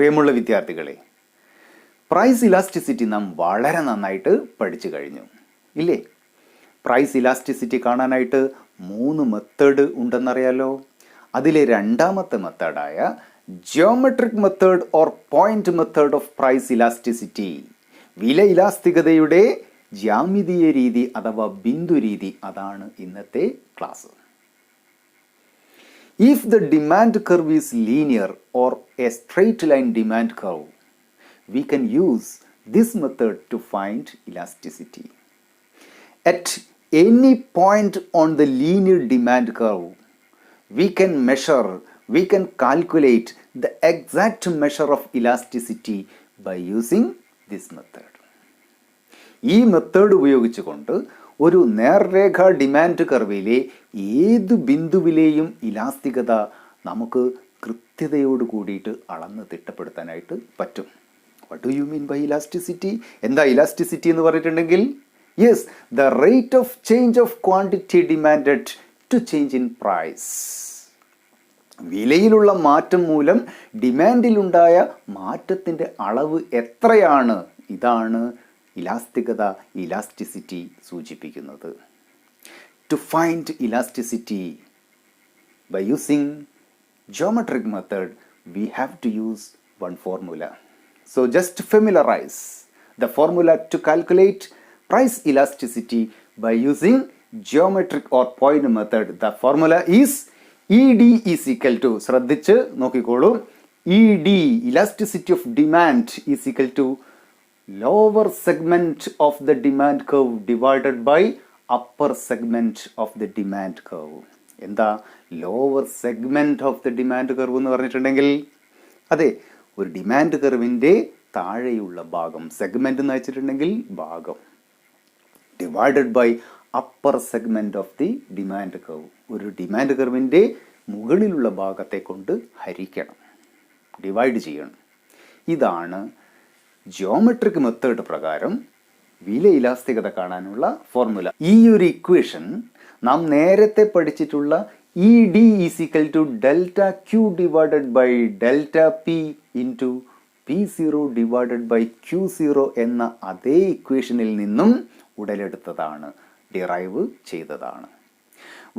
പ്രിയമുള്ള വിദ്യാർത്ഥികളെ, price elasticity നാം വളരെ നന്നായിട്ട് പഠിച്ചു കഴിഞ്ഞു ഇല്ലേ? പ്രൈസ് ഇലാസ്റ്റിസിറ്റി കാണാനായിട്ട് 3 മെത്തേഡ് ഉണ്ടെന്നറിയാലോ. അതിലെ രണ്ടാമത്തെ മെത്തേഡായ geometric method or point method of price elasticity, വില ഇലാസ്തികതയുടെ ജ്യാമിതീയ രീതി അഥവാ ബിന്ദു രീതി, അതാണ് ഇന്നത്തെ class. If the demand curve is linear or a straight line demand curve, we can use this method to find elasticity. At any point on the linear demand curve, we can calculate the exact measure of elasticity by using this method. ഈ method ഉപയോഗിച്ചുകൊണ്ട് ഒരു നേർരേഖ demand കർവിലെ ഏത് ബിന്ദുവിലെയും ഇലാസ്തികത നമുക്ക് കൃത്യതയോട് കൂടിയിട്ട് അളന്ന് തിട്ടപ്പെടുത്താനായിട്ട് പറ്റും. What do you mean by elasticity? എന്താ ഇലാസ്റ്റിസിറ്റി എന്ന് പറഞ്ഞിട്ടുണ്ടെങ്കിൽ, yes, the rate of change of quantity demanded to change in price. വിലയിലുള്ള മാറ്റം മൂലം ഡിമാൻഡിലുണ്ടായ മാറ്റത്തിൻ്റെ അളവ് എത്രയാണ്, ഇതാണ് ഇലാസ്തികത, ഇലാസ്റ്റിസിറ്റി സൂചിപ്പിക്കുന്നത്. To find elasticity by using geometric method, we have to use one formula. So just familiarize the formula to calculate price elasticity by using geometric or point method. The formula is ED is equal to, ശ്രദ്ധിച്ച് നോക്കിക്കോളൂ, ED, elasticity of demand, is equal to lower segment of the demand curve divided by upper segment of the demand curve. എന്താ lower segment of the demand curve എന്ന് പറഞ്ഞിട്ടുണ്ടെങ്കിൽ, അതെ, ഒരു demand കർവിൻ്റെ താഴെയുള്ള ഭാഗം, segment എന്ന് വെച്ചിട്ടുണ്ടെങ്കിൽ ഭാഗം, divided by upper segment of the demand curve. ഒരു ഡിമാൻഡ് കർവിൻ്റെ മുകളിലുള്ള ഭാഗത്തെ കൊണ്ട് ഹരിക്കണം, ഡിവൈഡ് ചെയ്യണം. ഇതാണ് ജിയോമെട്രിക് മെത്തേഡ് പ്രകാരം വില ഇലാസ്തികത കാണാനുള്ള ഫോർമുല. ഈ ഒരു ഇക്വേഷൻ നാം നേരത്തെ പഠിച്ചിട്ടുള്ള E D is equal to delta Q divided by delta P into P zero divided by Q zero എന്ന അതേ ഇക്വേഷനിൽ നിന്നും ഉടലെടുത്തതാണ്, ഡിറൈവ് ചെയ്തതാണ്.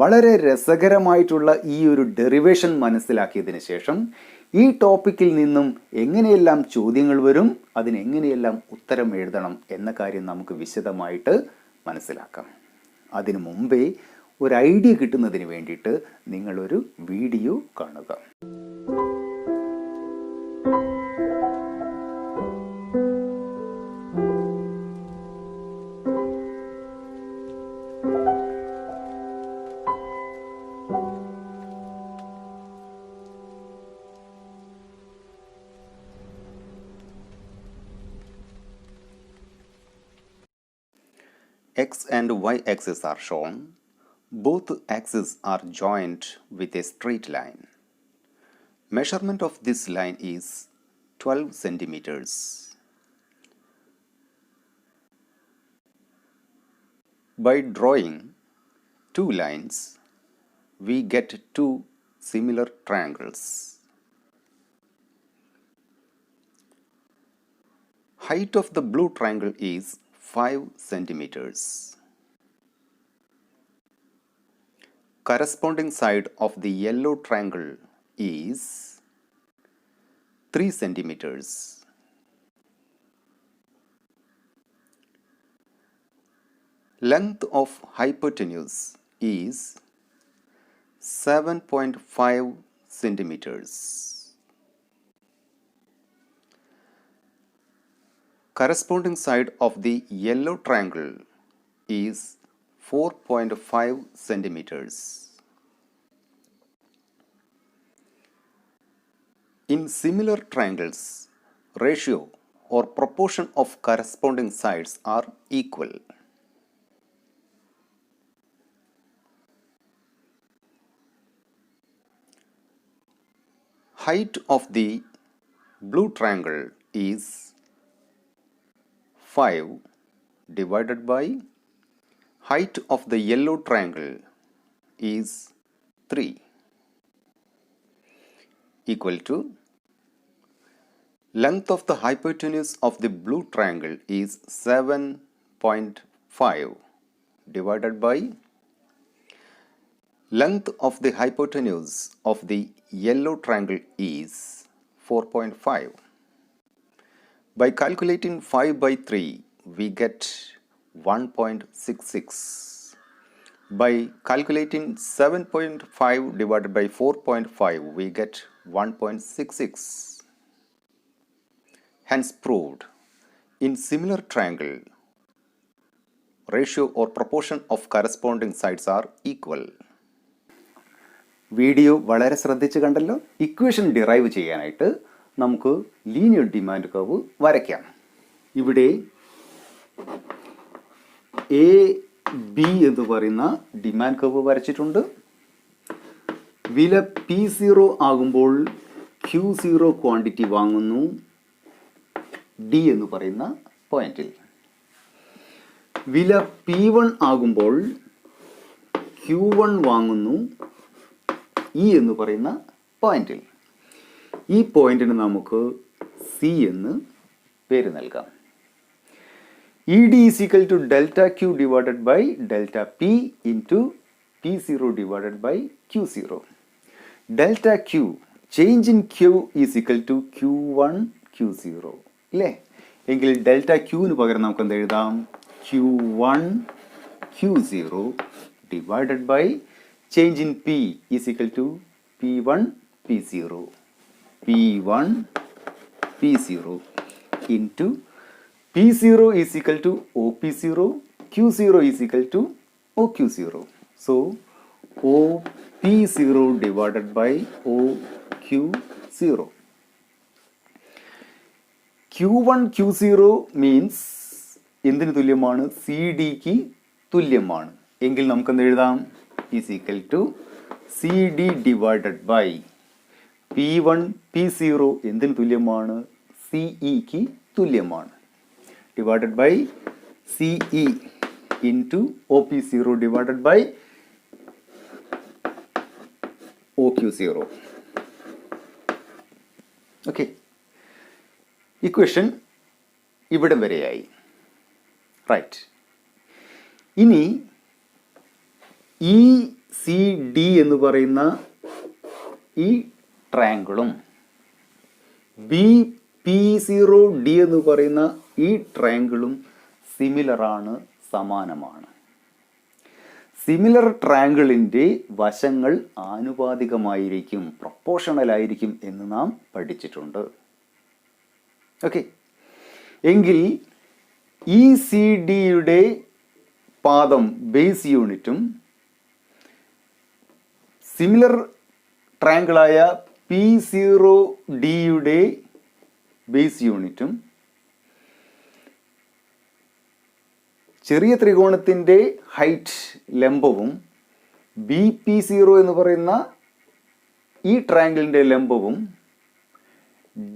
വളരെ രസകരമായിട്ടുള്ള ഈ ഒരു ഡെറിവേഷൻ മനസ്സിലാക്കിയതിന് ശേഷം ഈ ടോപ്പിക്കിൽ നിന്നും എങ്ങനെയെല്ലാം ചോദ്യങ്ങൾ വരും, അതിനെങ്ങനെയെല്ലാം ഉത്തരം എഴുതണം എന്ന കാര്യം നമുക്ക് വിശദമായിട്ട് മനസ്സിലാക്കാം. അതിനു മുമ്പേ ഒരു ഐഡിയ കിട്ടുന്നതിന് വേണ്ടിയിട്ട് നിങ്ങളൊരു വീഡിയോ കാണുക. X and Y axes are shown. Both axes are joined with a straight line. Measurement of this line is 12 centimeters. By drawing two lines, we get two similar triangles. Height of the blue triangle is 5 centimeters. Corresponding side of the yellow triangle is 3 centimeters. Length of hypotenuse is 7.5 centimeters. Corresponding side of the yellow triangle is 4.5 centimeters. In similar triangles, ratio or proportion of corresponding sides are equal. Height of the blue triangle is 5 divided by height of the yellow triangle is 3 equal to Length of the hypotenuse of the blue triangle is 7.5 divided by length of the hypotenuse of the yellow triangle is 4.5. By calculating 5 by 3, we get 1.66. By calculating 7.5 divided by 4.5, we get 1.66. Hence proved, in similar triangle, ratio or proportion of corresponding sides are equal. Video വളരെ ശ്രദ്ധിച്ച് കണ്ടല്ലോ. Equation derive ചെയ്യാനായിട്ട് നമുക്ക് linear demand curve വരയ്ക്കാം. ഇവിടെ A B എന്ന് പറയുന്ന demand curve വരച്ചിട്ടുണ്ട്. വില P0 ആകുമ്പോൾ Q0 ക്വാണ്ടിറ്റി വാങ്ങുന്നു ഡി എന്ന് പറയുന്ന പോയിന്റിൽ. വില P1 ആകുമ്പോൾ Q1 വാങ്ങുന്നു ഇ എന്ന് പറയുന്ന പോയിന്റിൽ. ഈ പോയിന്റിന് നമുക്ക് സി എന്ന് പേര് നൽകാം. E D is equal to delta Q divided by delta P into P0 divided by Q0. Delta Q change in Q is equal to Q1 Q0 അല്ലേ? എങ്കിൽ ഡെൽറ്റ ക്യൂവിന് പകരം നമുക്ക് എന്ത് എഴുതാം? Q1 Q0 divided by change in P is equal to P1 P0. P1 P0 into P0 is equal to OP0, Q0 is equal to OQ0. So OP0 divided by OQ0. Q1 Q0 means എന്തിന് തുല്യമാണ്? C ഡിക്ക് തുല്യമാണ്. എങ്കിൽ നമുക്ക് എന്ത് എഴുതാം? is equal to CD divided by P1 P0 എന്തിന് തുല്യമാണ്? CE ക്ക് തുല്യമാണ്. divided by CE into OP0 divided by OQ0. Okay, equation ഇവിടം വരെയായി. റൈറ്റ്. ഇനി ഇ സി ഡി എന്ന് പറയുന്ന ഈ ട്രയാങ്കിളും ബി P0 ഡി എന്ന് പറയുന്ന ഈ ട്രയാങ്കിളും സിമിലറാണ്, സമാനമാണ്. സിമിലർ ട്രയാങ്കിളിൻ്റെ വശങ്ങൾ ആനുപാതികമായിരിക്കും, പ്രൊപ്പോർഷണൽ ആയിരിക്കും എന്ന് നാം പഠിച്ചിട്ടുണ്ട്. ഓക്കെ, എങ്കിൽ ഇ സി ഡിയുടെ പാദം ബേസ് യൂണിറ്റും സിമിലർ ട്രയാങ്കിളായ P0 ഡിയുടെ ബേസ് യൂണിറ്റും ചെറിയ ത്രികോണത്തിൻ്റെ ഹൈറ്റ് ലംബവും BP0 എന്ന് പറയുന്ന ഈ ട്രയാങ്കിളിൻ്റെ ലംബവും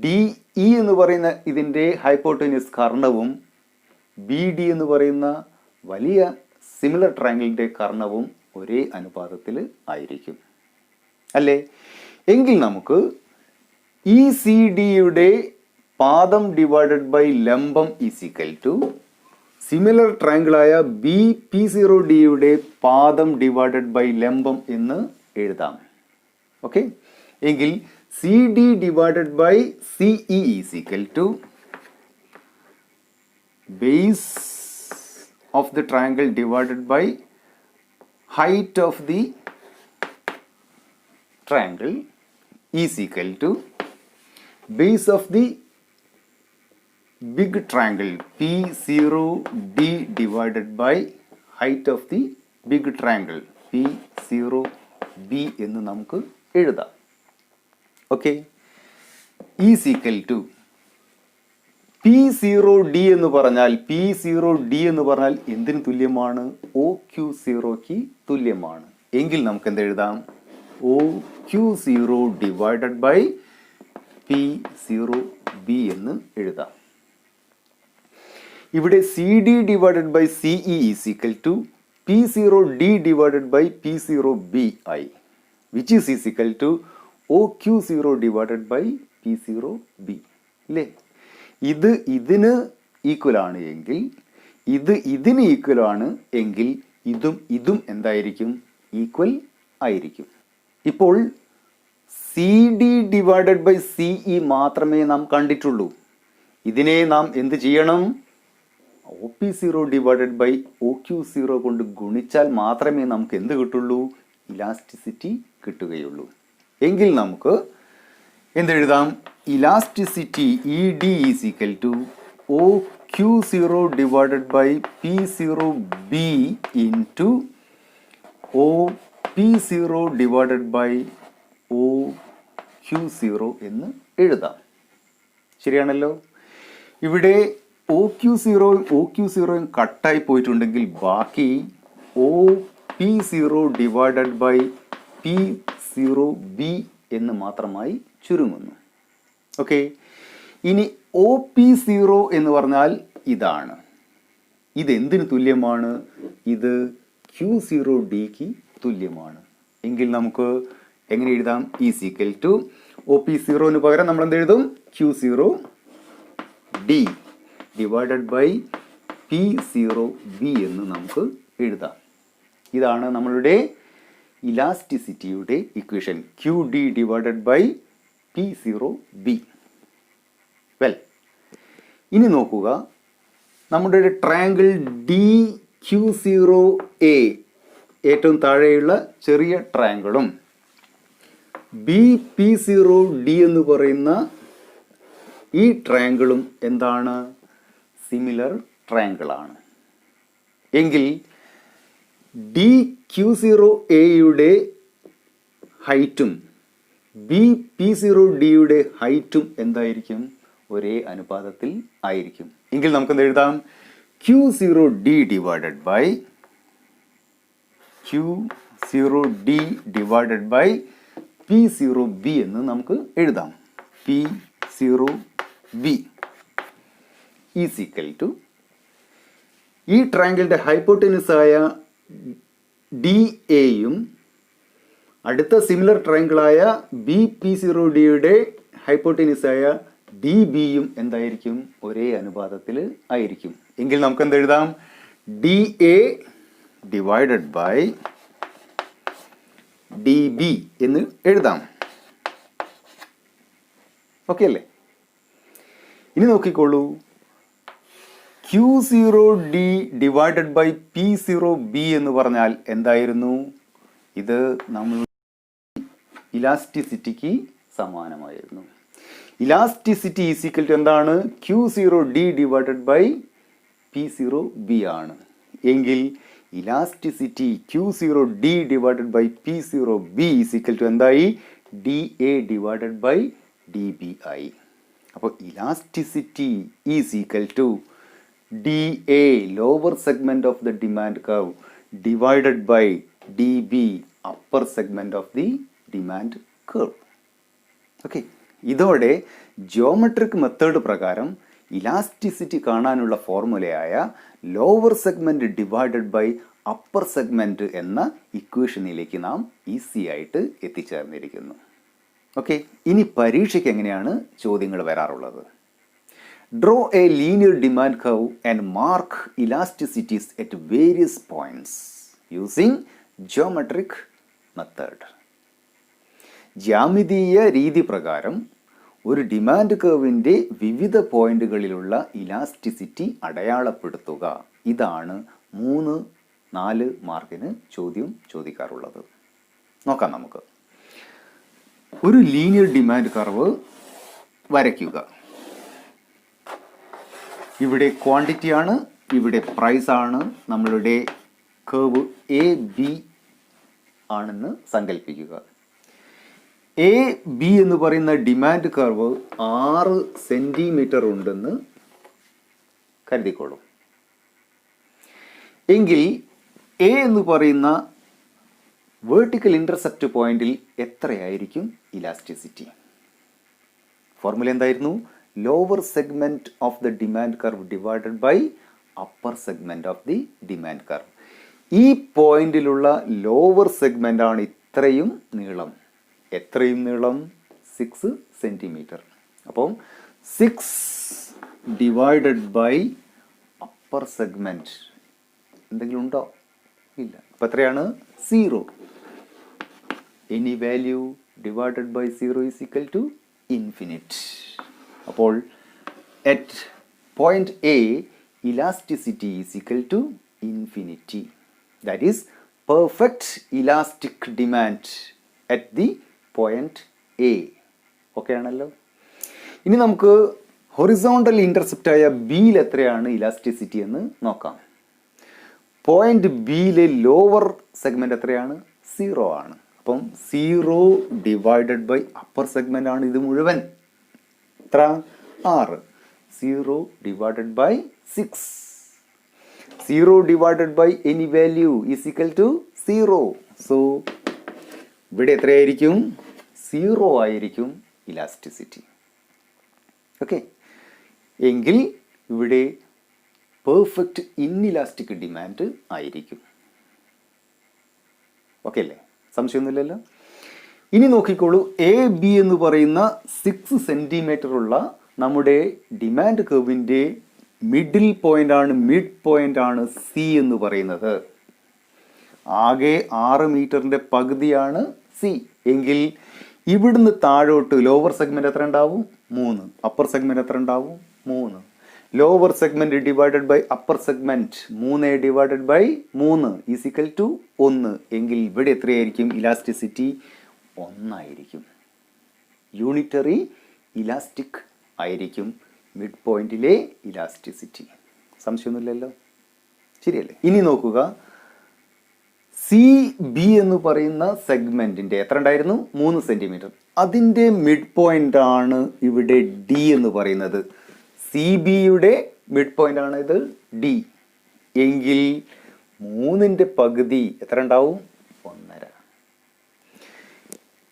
DE എന്ന് പറയുന്ന ഇതിൻ്റെ ഹൈപ്പോട്ടന്യൂസ് കർണവും BD എന്ന് പറയുന്ന വലിയ സിമിലർ ട്രയാങ്കിളിൻ്റെ കർണവും ഒരേ അനുപാതത്തിൽ ആയിരിക്കും അല്ലേ? എങ്കിൽ നമുക്ക് ഇ സി ഡിയുടെ പാദം ഡിവൈഡഡ് ബൈ ലംബം ഈസ് ഈക്വൽ ടു സിമിലർ ട്രയാങ്കിളായ P0 ഡിയുടെ പാദം ഡിവൈഡഡ് ബൈ ലംബം എന്ന് എഴുതാം. ഓക്കെ, എങ്കിൽ C D divided by CE is equal to base of the triangle divided by height of the triangle is equal to base of the big triangle P0D divided by height of the big triangle P0B എന്ന് നമുക്ക് എഴുതാം. Okay, is equal to P0D എന്ന് പറഞ്ഞാൽ എന്തിന് തുല്യമാണ്? OQ0ക്ക് തുല്യമാണ്. എങ്കിൽ നമുക്ക് എന്ത് എഴുതാം? OQ0 ഡിവൈഡഡ് ബൈ P0B എന്ന് എഴുതാം. ഇവിടെ CD divided by CE is equal to P0D divided by P0BI which is equal to OQ0 divided by P0B. അല്ലേ? ഇത് ഇതിന് ഈക്വലാണ് എങ്കിൽ, ഇത് ഇതിന് ഈക്വലാണ് എങ്കിൽ ഇതും എന്തായിരിക്കും? ഈക്വൽ ആയിരിക്കും. ഇപ്പോൾ C D divided by C E മാത്രമേ നാം കണ്ടിട്ടുള്ളൂ. ഇതിനെ നാം എന്ത് ചെയ്യണം? OP0 ഡിവൈഡഡ് ബൈ OQ0 കൊണ്ട് ഗുണിച്ചാൽ മാത്രമേ നമുക്ക് എന്ത് കിട്ടുള്ളൂ? ഇലാസ്റ്റിസിറ്റി കിട്ടുകയുള്ളൂ. എങ്കിൽ നമുക്ക് എന്തെഴുതാം? Elasticity E D is equal to OQ0 divided by P0B into OP0 divided by OQ0 എന്ന് എഴുതാം. ശരിയാണല്ലോ? ഇവിടെ OQ0 കട്ടായി പോയിട്ടുണ്ടെങ്കിൽ ബാക്കി OP0 ഡിവൈഡഡ് ബൈ P0B എന്ന് മാത്രമായി ചുരുങ്ങുന്നു. ഓക്കെ, ഇനി OP0 എന്ന് പറഞ്ഞാൽ ഇതാണ്. ഇതെന്തിന് തുല്യമാണ്? ഇത് Q0Dക്ക് തുല്യമാണ്. എങ്കിൽ നമുക്ക് എങ്ങനെ എഴുതാം? ഈസ് ഈക്വൽ ടു OP0 പകരം നമ്മൾ എന്ത് എഴുതും? Q0D ഡിവൈഡഡ് ബൈ P0B എന്ന് നമുക്ക് എഴുതാം. ഇതാണ് നമ്മളുടെ ഇലാസ്റ്റിസിറ്റിയുടെ equation, QD divided by P0B. Well, ഇനി നോക്കുക, നമ്മുടെ ഒരു ട്രയാങ്കിൾ DQ0A ഏറ്റവും താഴെയുള്ള ചെറിയ ട്രയാങ്കിളും BP0D എന്ന് പറയുന്ന ഈ ട്രയാങ്കിളും എന്താണ്? സിമിലർ ട്രയാങ്കിളാണ്. എങ്കിൽ DQ0Aയുടെ ഹൈറ്റും BP0Dയുടെ ഹൈറ്റും എന്തായിരിക്കും? ഒരേ അനുപാതത്തിൽ ആയിരിക്കും. എങ്കിൽ നമുക്ക് എഴുതാം? Q0D divided by Q0D divided by P0B എന്ന് നമുക്ക് എഴുതാം. P0B ഈസ് ഈക്വൽ ടു ഈ ട്രയാങ്കിളിൻ്റെ ഹൈപ്പോട്ടനസായ DAയും അടുത്ത സിമിലർ ട്രയാങ്കിളായ BP0Dയുടെ ഹൈപ്പോട്ടനസായ DBയും എന്തായിരിക്കും? ഒരേ അനുപാതത്തിൽ ആയിരിക്കും. എങ്കിൽ നമുക്ക് എന്തെഴുതാം? DA ഡിവൈഡഡ് ബൈ DB എന്ന് എഴുതാം. ഓക്കെ അല്ലേ? ഇനി നോക്കിക്കോളൂ, Q0D ഡിവൈഡഡ് ബൈ P0B എന്ന് പറഞ്ഞാൽ എന്തായിരുന്നു? ഇത് നമ്മൾ ഇലാസ്റ്റിസിറ്റിക്ക് സമാനമായിരുന്നു. ഇലാസ്റ്റിസിറ്റി ഈസ് ഈക്വൽ ടു എന്താണ്? Q0D ഡിവൈഡഡ് ബൈ P0B ആണ്. എങ്കിൽ elasticity Q0D divided by P0B is equal to എന്തായി? DA ഡിവൈഡഡ് ബൈ DB ആയി. അപ്പോൾ elasticity is equal to DA lower segment of the demand curve divided by DB upper segment of the demand curve. Okay, ഇതോടെ geometric method പ്രകാരം elasticity കാണാനുള്ള ഫോർമുലയായ lower segment divided by upper segment എന്ന ഇക്വേഷനിലേക്ക് നാം easy ആയിട്ട് എത്തിച്ചേർന്നിരിക്കുന്നു. Okay, ഇനി പരീക്ഷയ്ക്ക് എങ്ങനെയാണ് ചോദ്യങ്ങൾ വരാറുള്ളത്? Draw A linear demand curve and mark elasticities at various points using geometric method. ജ്യാമിതീയ രീതി പ്രകാരം ഒരു ഡിമാൻഡ് കർവിൻ്റെ വിവിധ പോയിന്റുകളിലുള്ള ഇലാസ്റ്റിസിറ്റി അടയാളപ്പെടുത്തുക. ഇതാണ് 3-4 മാർക്കിന് ചോദ്യം ചോദിക്കാറുള്ളത്. നോക്കാം നമുക്ക്. ഒരു ലീനിയർ ഡിമാൻഡ് കർവ് വരയ്ക്കുക. ഇവിടെ ക്വാണ്ടിറ്റി ആണ്, ഇവിടെ പ്രൈസ് ആണ്. നമ്മളുടെ കർവ് AB ആണെന്ന് സങ്കല്പിക്കുക. AB എന്ന് പറയുന്ന ഡിമാൻഡ് കർവ് 6 സെന്റിമീറ്റർ ഉണ്ടെന്ന് കരുതിക്കോളൂ. എങ്കിൽ A എന്ന് പറയുന്ന വേർട്ടിക്കൽ ഇന്റർസെപ്റ്റ് പോയിന്റിൽ എത്രയായിരിക്കും ഇലാസ്റ്റിസിറ്റി? ഫോർമുല എന്തായിരുന്നു? Lower segment of the demand curve divided by upper segment of the demand curve. ഈ പോയിന്റിലുള്ള ലോവർ സെഗ്മെന്റ് ആണ് എത്രയും നീളം 6 സെന്റിമീറ്റർ. അപ്പം 6 divided by upper segment. എന്തെങ്കിലും ഉണ്ടോ? ഇല്ല. അപ്പോൾ എത്രയാണ്? 0. Any value divided by 0 is equal to infinite. അപ്പോൾ at point A, elasticity is equal to infinity. That is perfect elastic demand at the point A. Okay ആണല്ലോ. ഇനി നമുക്ക് ഹൊറിസോണ്ടൽ ഇൻ്റർസെപ്റ്റ് ആയ ബിയിൽ എത്രയാണ് ഇലാസ്റ്റിസിറ്റി എന്ന് നോക്കാം. പോയിന്റ് ബിയിലെ ലോവർ സെഗ്മെന്റ് എത്രയാണ്? 0 ആണ്. അപ്പം 0 ഡിവൈഡഡ് ബൈ അപ്പർ സെഗ്മെന്റ് ആണ് ഇത് മുഴുവൻ. എത്ര? 6. 0 divided by 6. 0 divided by any value is equal to 0. So ഇവിടെ എത്രയായിരിക്കും? 0 ആയിരിക്കും ഇലാസ്റ്റിസിറ്റി. ഓക്കെ, എങ്കിൽ ഇവിടെ പെർഫെക്റ്റ് ഇൻഇലാസ്റ്റിക് ഡിമാൻഡ് ആയിരിക്കും. ഓക്കെ അല്ലേ? സംശയമൊന്നുമില്ലല്ലോ. ഇനി നോക്കിക്കോളൂ, എ ബി എന്ന് പറയുന്ന 6 സെൻറ്റിമീറ്റർ ഉള്ള നമ്മുടെ ഡിമാൻഡ് കർവിൻ്റെ മിഡിൽ മിഡ് പോയിന്റ് ആണ് സി എന്ന് പറയുന്നത്. ആകെ 6 മീറ്ററിൻ്റെ പകുതിയാണ് സി. എങ്കിൽ ഇവിടുന്ന് താഴോട്ട് ലോവർ സെഗ്മെന്റ് എത്ര ഉണ്ടാവും? 3. അപ്പർ സെഗ്മെന്റ് എത്ര ഉണ്ടാവും? 3. Lower segment divided by upper segment 3 divided by 3 is equal to 1. എങ്കിൽ ഇവിടെ എത്രയായിരിക്കും ഇലാസ്റ്റിസിറ്റി? 1 ആയിരിക്കും. യൂണിറ്ററി ഇലാസ്റ്റിക് ആയിരിക്കും മിഡ് പോയിന്റിലെ ഇലാസ്റ്റിസിറ്റി. സംശയമൊന്നുമില്ലല്ലോ, ശരിയല്ലേ? ഇനി നോക്കുക, സി ബി എന്ന് പറയുന്ന സെഗ്മെന്റിന്റെ എത്ര ഉണ്ടായിരുന്നു? 3 സെന്റിമീറ്റർ. അതിൻ്റെ മിഡ് പോയിന്റ് ആണ് ഇവിടെ ഡി എന്ന് പറയുന്നത്. സി ബിയുടെ മിഡ് പോയിന്റ് ആണ് ഇത് ഡി. എങ്കിൽ 3ന്റെ പകുതി എത്ര ഉണ്ടാവും? 1.5.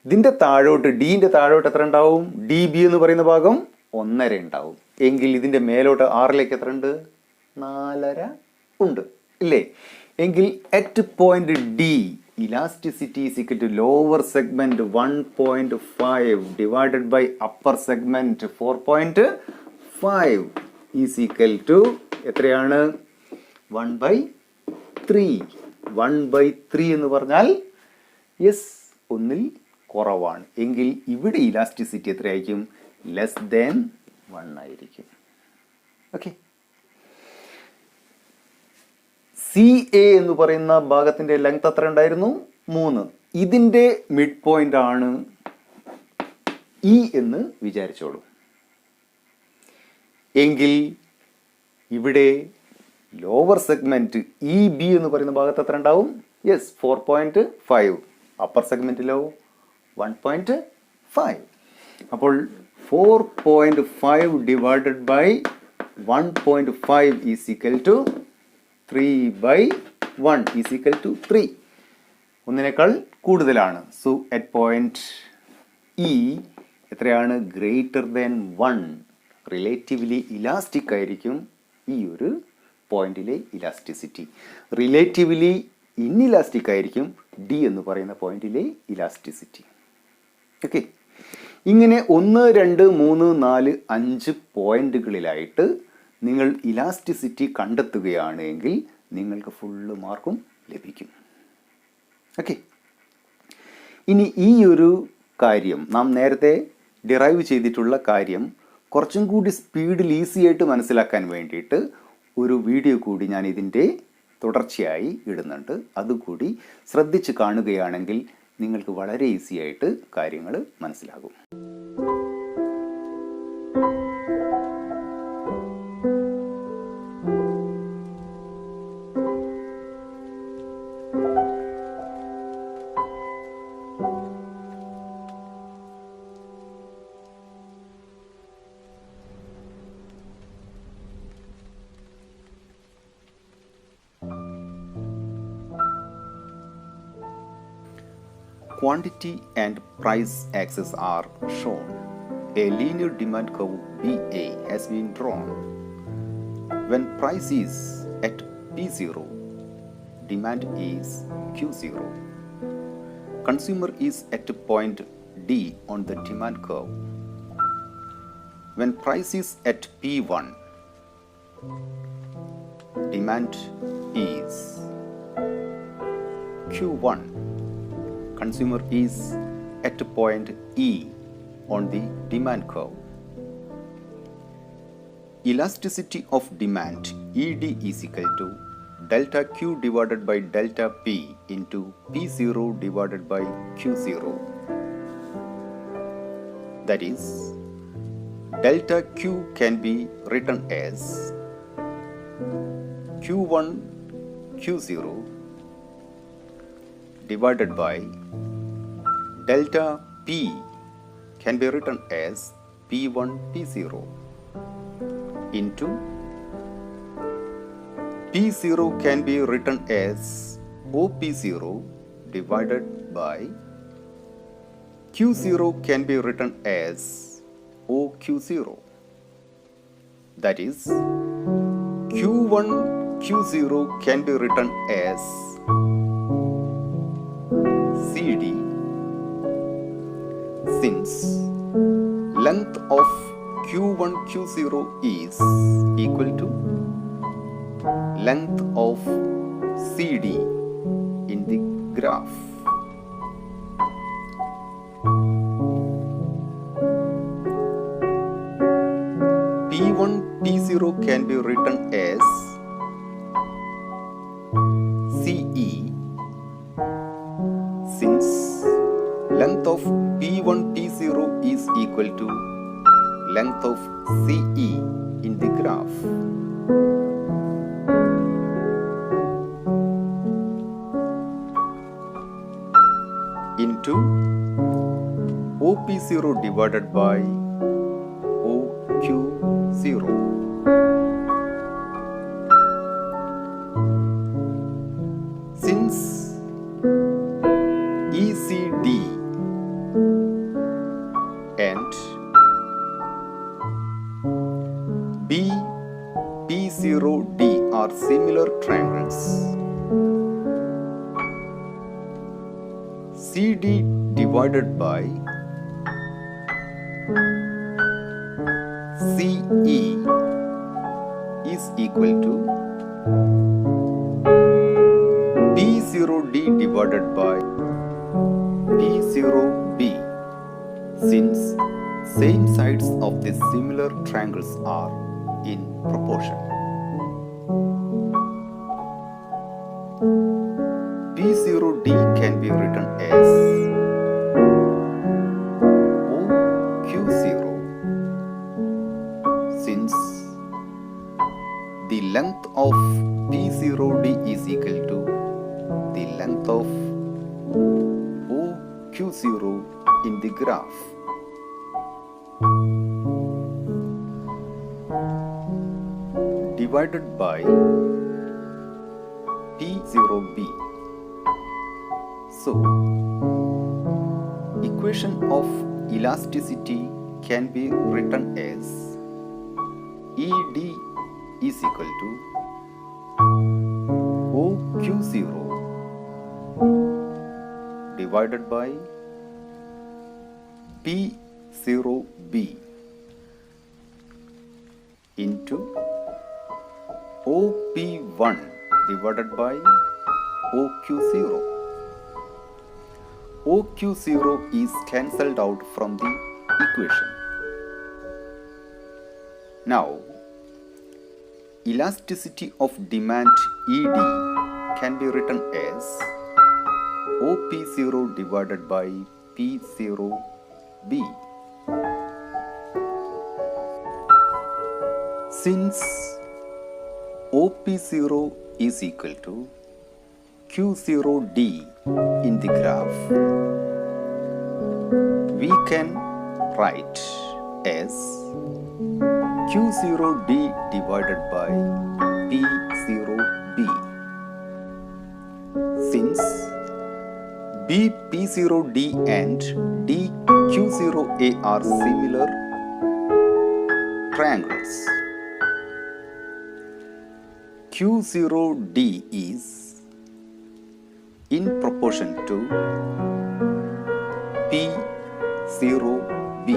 ഇതിന്റെ താഴോട്ട്, ഡിന്റെ താഴോട്ട് എത്ര ഉണ്ടാവും? ഡി ബി എന്ന് പറയുന്ന ഭാഗം 1.5 ഉണ്ടാവും. എങ്കിൽ ഇതിന്റെ മേലോട്ട് 6ലേക്ക് എത്ര ഉണ്ട്? 4.5 ഉണ്ട്, ഇല്ലേ? എങ്കിൽ at point D elasticity is equal to lower segment 1.5 divided by upper segment 4.5 is equal to എത്രയാണ്? 1/3. 1/3 എന്ന് പറഞ്ഞാൽ യെസ്, 1ൽ കുറവാണ്. എങ്കിൽ ഇവിടെ ഇലാസ്റ്റിസിറ്റി എത്രയായിരിക്കും? ലെസ് ദാൻ 1 ആയിരിക്കും. ഓക്കെ, സി എ എന്ന് പറയുന്ന ഭാഗത്തിന്റെ ലെങ്ത് എത്ര ഉണ്ടായിരുന്നു? 3. ഇതിന്റെ മിഡ് പോയിന്റ് ആണ് ഇ എന്ന് വിചാരിച്ചോളൂ. എങ്കിൽ ഇവിടെ ലോവർ സെഗ്മെന്റ് ഇ ബി എന്ന് പറയുന്ന ഭാഗത്ത് എത്ര ഉണ്ടാവും? യെസ്, 4.5. അപ്പർ സെഗ്മെന്റിലോ 1.5. അപ്പോൾ 4.5 divided by 1.5 is equal to 3/1 is equal to 3. 1നേക്കാൾ കൂടുതലാണ്. സോ അറ്റ് പോയിന്റ് ഇ എത്രയാണ്? Greater than 1. റിലേറ്റീവ്ലി ഇലാസ്റ്റിക് ആയിരിക്കും ഈ ഒരു പോയിന്റിലെ ഇലാസ്റ്റിസിറ്റി. റിലേറ്റീവ്ലി ഇൻഇലാസ്റ്റിക് ആയിരിക്കും ഡി എന്ന് പറയുന്ന പോയിന്റിലെ ഇലാസ്റ്റിസിറ്റി. ഓക്കെ, ഇങ്ങനെ 1, 2, 3, 4, 5 പോയിന്റുകളിലായിട്ട് നിങ്ങൾ ഇലാസ്റ്റിസിറ്റി കണ്ടെത്തുകയാണെങ്കിൽ നിങ്ങൾക്ക് ഫുള്ള് മാർക്കും ലഭിക്കും. ഓക്കെ, ഇനി ഈ ഒരു കാര്യം നാം നേരത്തെ ഡിറൈവ് ചെയ്തിട്ടുള്ള കാര്യം കുറച്ചും കൂടി സ്പീഡിൽ ഈസി ആയിട്ട് മനസ്സിലാക്കാൻ വേണ്ടിയിട്ട് ഒരു വീഡിയോ കൂടി ഞാൻ ഇതിൻ്റെ തുടർച്ചയായി ഇടുന്നുണ്ട്. അതുകൂടി ശ്രദ്ധിച്ച് കാണുകയാണെങ്കിൽ നിങ്ങൾക്ക് വളരെ ഈസി ആയിട്ട് കാര്യങ്ങൾ മനസ്സിലാകും. Quantity and price axes are shown. A linear demand curve BA has been drawn. When price is at P0, demand is Q0. Consumer is at point D on the demand curve. when price is at P1, demand is Q1. Consumer is at point E on the demand curve. Elasticity of demand ED is equal to delta Q divided by delta P into P0 divided by Q0. That is, delta Q can be written as Q1 Q0 divided by delta P can be written as P1 P0 into P0 can be written as OP0 divided by Q0 can be written as OQ0. That is, Q1 Q0 can be written as CD, since length of Q1 Q0 is equal to length of CD in the graph. P1 P0 can be written as CE, since length of P1 P0 is equal to length of CE in the graph. Into OP0 divided by OQ0. Since ECD and BP0D are similar triangles, CD divided by CE is equal to P0D divided by P0B, since same sides of the similar triangles are in proportion. P0D can be written as OQ0, since the length of P0D is equal to the length of OQ0 in the graph. Divided by P0B. So, equation of elasticity can be written as ED is equal to OQ0 divided by P0B into OP1 divided by OQ0. OQ0 is cancelled out from the equation. Now, elasticity of demand ED can be written as OP0 divided by P0B. Since OP0 is equal to Q0D in the graph, we can write as Q0D divided by P0B. Since BP0D and DQ0A are similar triangles, Q0D is in proportion to P0B.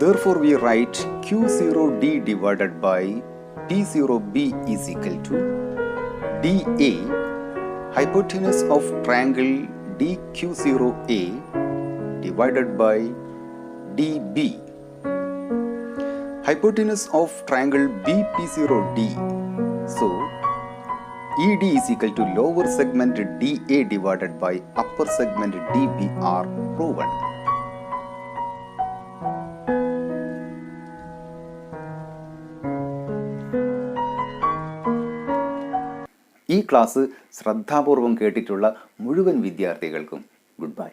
Therefore, we write Q0D divided by P0B is equal to DA, hypotenuse of triangle DQ0A divided by DB, hypotenuse of triangle BP0D. So, ED is equal to lower segment DA divided by upper segment DB are proven. ഈ class ശ്രദ്ധാപൂർവം കേട്ടിട്ടുള്ള മുഴുവൻ വിദ്യാർത്ഥികൾക്കും good bye.